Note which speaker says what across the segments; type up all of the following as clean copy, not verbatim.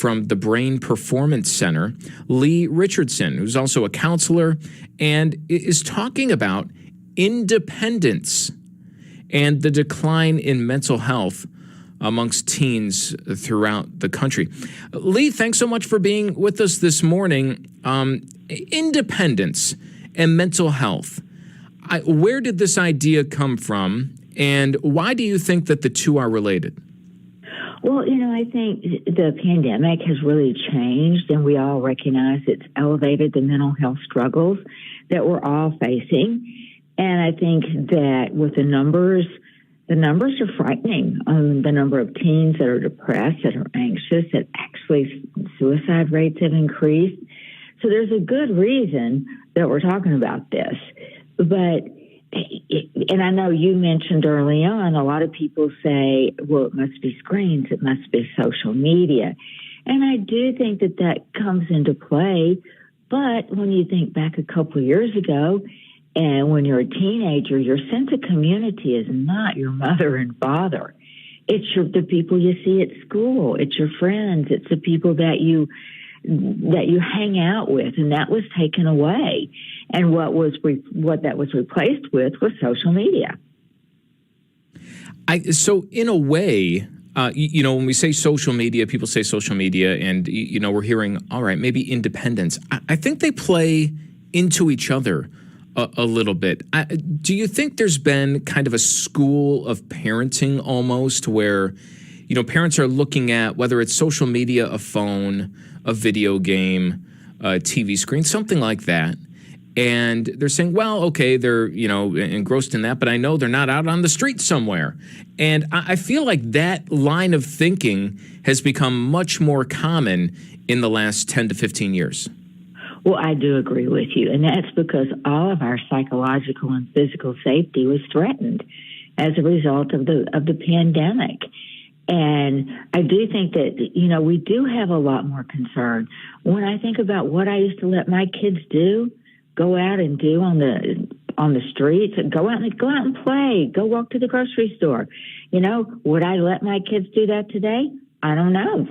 Speaker 1: from the Brain Performance Center, Leigh Richardson, who's also a counselor, and is talking about independence and the decline in mental health amongst teens throughout the country. Leigh, thanks so much for being with us this morning. Independence and mental health. Where did this idea come from, and why do you think that the two are related?
Speaker 2: Well, I think the pandemic has really changed, and we all recognize it's elevated the mental health struggles that we're all facing. And I think that with the numbers are frightening. The number of teens that are depressed, that are anxious, that actually suicide rates have increased. So there's a good reason that we're talking about this. But, and I know you mentioned early on, a lot of people say, well, it must be screens, it must be social media. And I do think that that comes into play. But when you think back a couple of years ago, and when you're a teenager, your sense of community is not your mother and father. It's the people you see at school. It's your friends. It's the people that you hang out with, and that was taken away. And what that was replaced with was social media.
Speaker 1: So in a way, when we say social media, people say social media, and we're hearing, all right, maybe independence. I think they play into each other a little bit. Do you think there's been kind of a school of parenting almost where, parents are looking at whether it's social media, a phone, a video game, a TV screen, something like that. And they're saying, well, okay, they're, engrossed in that, but I know they're not out on the street somewhere. And I feel like that line of thinking has become much more common in the last 10 to 15 years.
Speaker 2: Well, I do agree with you, and that's because all of our psychological and physical safety was threatened as a result of the pandemic. And I do think that, we do have a lot more concern. When I think about what I used to let my kids go out and do on the streets, and go out and play, go walk to the grocery store. Would I let my kids do that today? I don't know.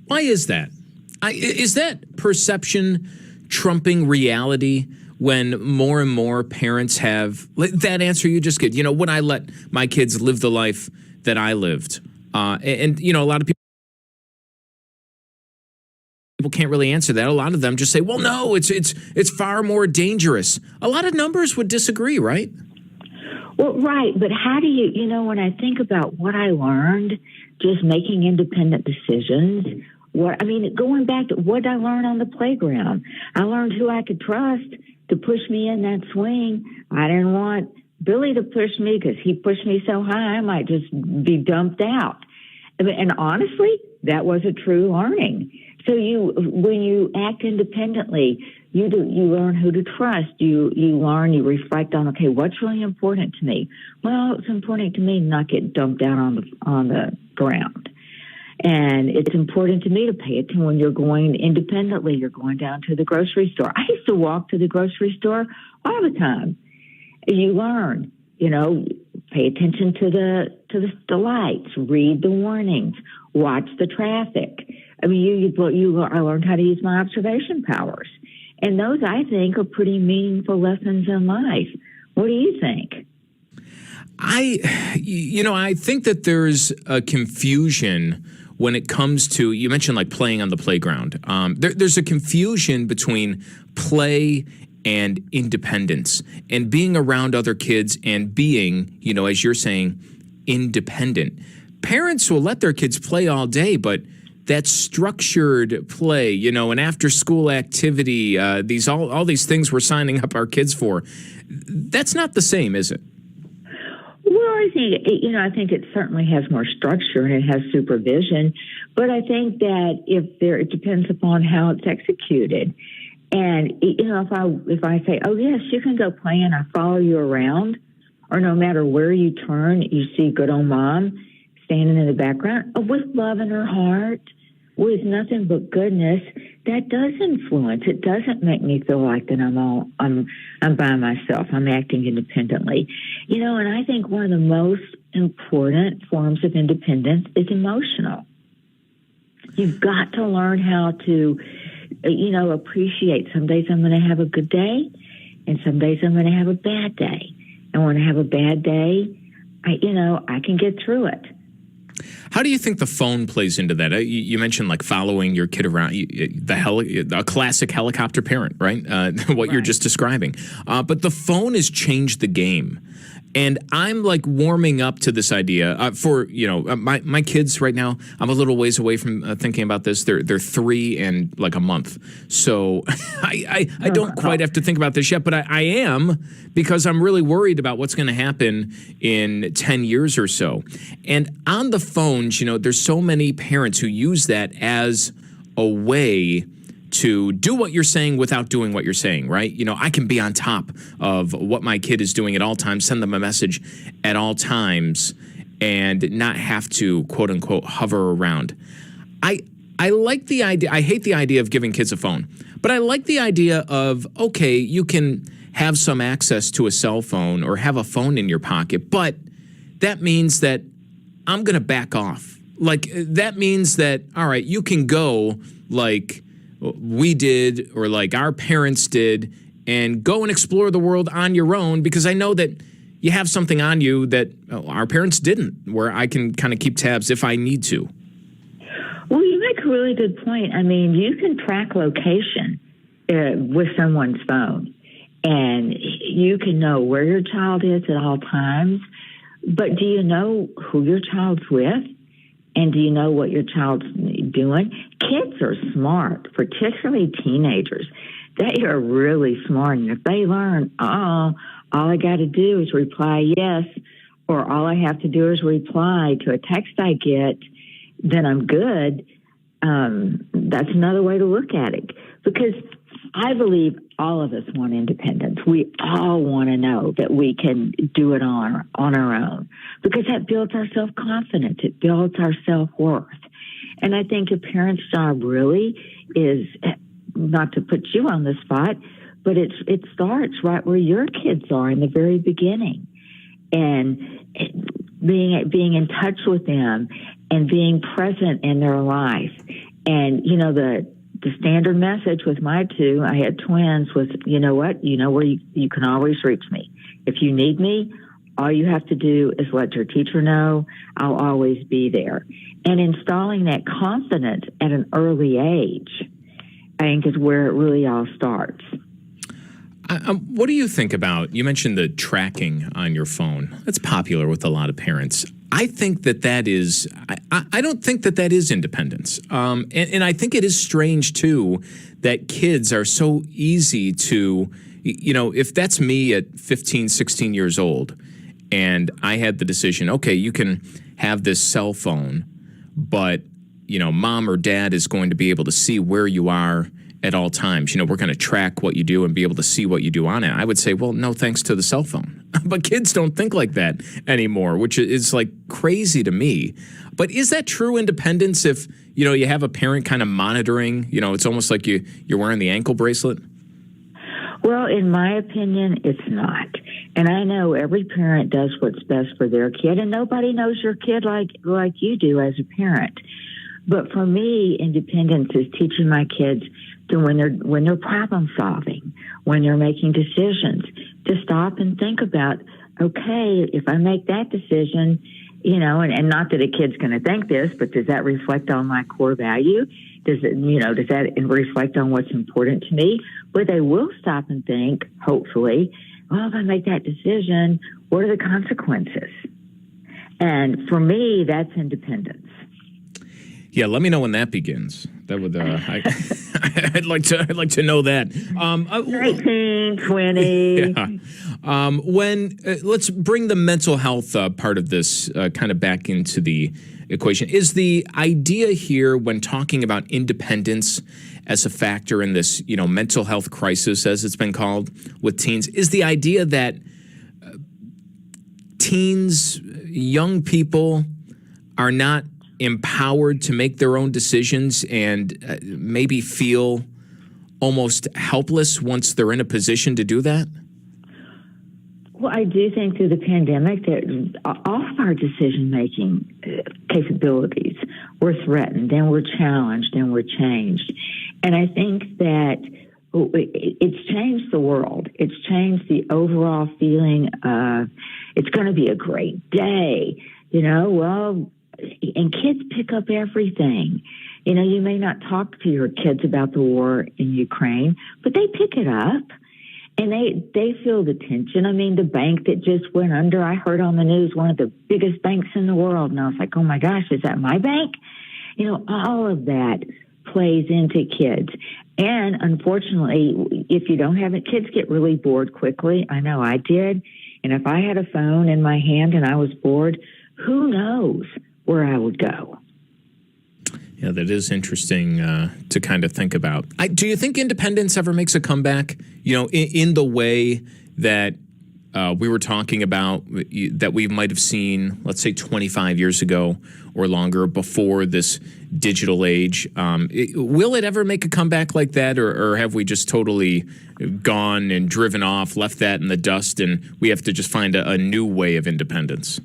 Speaker 1: Why is that? Is that perception trumping reality when more and more parents have that answer you just get? Would I let my kids live the life that I lived? And a lot of people can't really answer that. A lot of them just say, well, no, it's far more dangerous. A lot of numbers would disagree, right?
Speaker 2: Well, right. But how do you, when I think about what I learned, just making independent decisions, going back to what I learned on the playground, I learned who I could trust to push me in that swing. I didn't want Billy to push me because he pushed me so high I might just be dumped out. And honestly, that was a true learning. So when you act independently, you learn who to trust. You learn, you reflect on, okay, what's really important to me? Well, it's important to me not get dumped out on the ground. And it's important to me to pay attention when you're going independently. You're going down to the grocery store. I used to walk to the grocery store all the time. You learn, pay attention to the lights, read the warnings, watch the traffic. I learned how to use my observation powers. And those, I think, are pretty meaningful lessons in life. What do you think?
Speaker 1: I think that there's a confusion when it comes to, you mentioned like playing on the playground. There's a confusion between play and independence and being around other kids and being, as you're saying, independent. Parents will let their kids play all day, but that structured play, an after-school activity, all these things we're signing up our kids for, that's not the same, is it?
Speaker 2: Well, I think it certainly has more structure and it has supervision, but I think that it depends upon how it's executed. And if I say, oh yes, you can go play and I follow you around, or no matter where you turn, you see good old mom standing in the background with love in her heart, with nothing but goodness, that does influence. It doesn't make me feel like that I'm by myself. I'm acting independently. And I think one of the most important forms of independence is emotional. You've got to learn how to, appreciate. Some days I'm going to have a good day, and some days I'm going to have a bad day. And when I have a bad day, I can get through it.
Speaker 1: How do you think the phone plays into that? You mentioned like following your kid around, a classic helicopter parent, right? What you're just describing. But the phone has changed the game. And I'm like warming up to this idea for, my kids right now. I'm a little ways away from thinking about this. They're 3 and like a month. So I don't quite have to think about this yet, but I am, because I'm really worried about what's going to happen in 10 years or so. And on the phones, there's so many parents who use that as a way to do what you're saying without doing what you're saying, right? I can be on top of what my kid is doing at all times, send them a message at all times, and not have to, quote unquote, hover around. I like the idea. I hate the idea of giving kids a phone, but I like the idea of, okay, you can have some access to a cell phone or have a phone in your pocket, but that means that I'm going to back off. Like, that means that, all right, you can go like we did or like our parents did and go and explore the world on your own, because I know that you have something on you that our parents didn't, where I can kind of keep tabs if I need to.
Speaker 2: Well, you make a really good point. I mean, you can track location with someone's phone, and you can know where your child is at all times, but do you know who your child's with? And do you know what your child's doing? Kids are smart, particularly teenagers. They are really smart. And if they learn, all I got to do is reply yes, or all I have to do is reply to a text I get, then I'm good. That's another way to look at it. Because I believe all of us want independence. We all want to know that we can do it on our own, because that builds our self-confidence. It builds our self-worth. And I think a parent's job really is, not to put you on the spot, but it starts right where your kids are in the very beginning, and being in touch with them and being present in their life. And, the standard message with my two, I had twins, was, you know what? You know where you can always reach me. If you need me, all you have to do is let your teacher know. I'll always be there. And installing that confidence at an early age, I think, is where it really all starts.
Speaker 1: What do you think about, you mentioned the tracking on your phone. That's popular with a lot of parents. I think that is, I don't think that is independence. And I think it is strange, too, that kids are so easy to, if that's me at 15, 16 years old, and I had the decision, okay, you can have this cell phone, but, mom or dad is going to be able to see where you are at all times. We're going to track what you do and be able to see what you do on it. I would say, well, no thanks to the cell phone. But kids don't think like that anymore, which is like crazy to me. But is that true independence if, you have a parent kind of monitoring? It's almost like you're wearing the ankle bracelet?
Speaker 2: Well, in my opinion, it's not. And I know every parent does what's best for their kid, and nobody knows your kid like you do as a parent. But for me, independence is teaching my kids to, when they're problem solving, when they're making decisions, to stop and think about, okay, if I make that decision, and not that a kid's going to think this, but does that reflect on my core value? Does that reflect on what's important to me? But they will stop and think, hopefully, well, if I make that decision, what are the consequences? And for me, that's independence.
Speaker 1: Yeah, let me know when that begins. That would I'd like to know that.
Speaker 2: 19, 20.
Speaker 1: Yeah. When let's bring the mental health part of this kind of back into the equation. Is the idea here, when talking about independence as a factor in this, mental health crisis, as it's been called with teens, is the idea that teens, young people, are not empowered to make their own decisions and maybe feel almost helpless once they're in a position to do that?
Speaker 2: Well, I do think through the pandemic that all of our decision-making capabilities were threatened and were challenged and were changed. And I think that it's changed the world. It's changed the overall feeling of it's going to be a great day, well, and kids pick up everything. You may not talk to your kids about the war in Ukraine, but they pick it up. And they feel the tension. I mean, the bank that just went under, I heard on the news, one of the biggest banks in the world. And I was like, oh my gosh, is that my bank? All of that plays into kids. And unfortunately, if you don't have it, kids get really bored quickly. I know I did. And if I had a phone in my hand and I was bored, who knows where I would go?
Speaker 1: Yeah, that is interesting to kind of think about. Do you think independence ever makes a comeback? In the way that we were talking about that we might have seen, let's say, 25 years ago or longer before this digital age. Will it ever make a comeback like that, or have we just totally gone and driven off, left that in the dust, and we have to just find a new way of independence?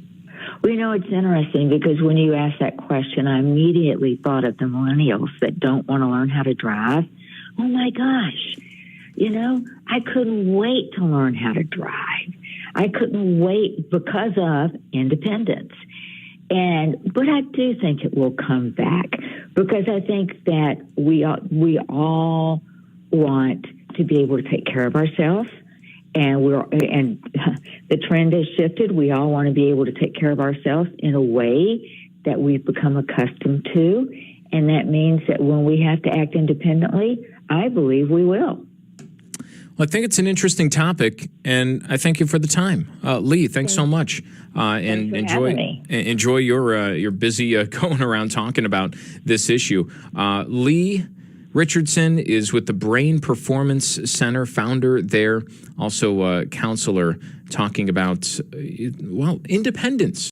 Speaker 2: Well, it's interesting because when you asked that question, I immediately thought of the millennials that don't want to learn how to drive. Oh, my gosh. I couldn't wait to learn how to drive. I couldn't wait because of independence. But I do think it will come back because I think that we all want to be able to take care of ourselves. And the trend has shifted. We all want to be able to take care of ourselves in a way that we've become accustomed to. And that means that when we have to act independently, I believe we will.
Speaker 1: Well, I think it's an interesting topic, and I thank you for the time. Leigh, thanks so much. And enjoy your busy going around talking about this issue. Leigh Richardson is with the Brain Performance Center, founder there, also a counselor, talking about, independence.